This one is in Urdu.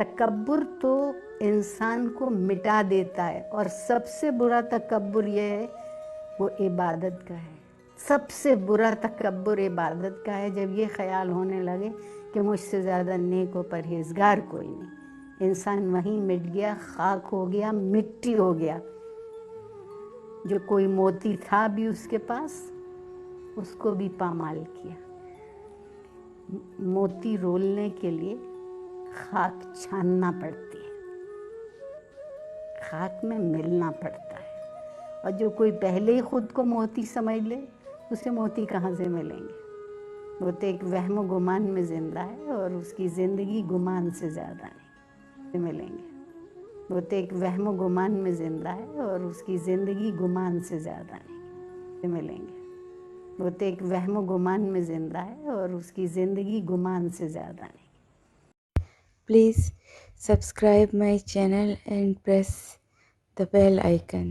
تکبر تو انسان کو مٹا دیتا ہے، اور سب سے برا تکبر یہ ہے وہ عبادت کا ہے۔ سب سے برا تکبر عبادت کا ہے، جب یہ خیال ہونے لگے کہ مجھ سے زیادہ نیک و پرہیزگار کوئی نہیں، انسان وہیں مٹ گیا، خاک ہو گیا، مٹی ہو گیا۔ جو کوئی موتی تھا بھی اس کے پاس، اس کو بھی پامال کیا۔ موتی رولنے کے لیے خاک چھاننا پڑتی ہے، خاک میں ملنا پڑتا ہے، اور جو کوئی پہلے ہی خود کو موتی سمجھ لے، اسے موتی کہاں سے ملیں گے؟ وہ تو ایک وہم و گمان میں زندہ ہے، اور اس کی زندگی گمان سے زیادہ نہیں ملیں گے۔ وہ تو ایک وہم و گمان میں زندہ ہے، اور اس کی زندگی گمان سے زیادہ نہیں ملیں گے۔ وہ تو ایک وہم و گمان میں زندہ ہے، اور اس کی زندگی گمان سے زیادہ نہیں۔ Please subscribe my channel and press the bell icon.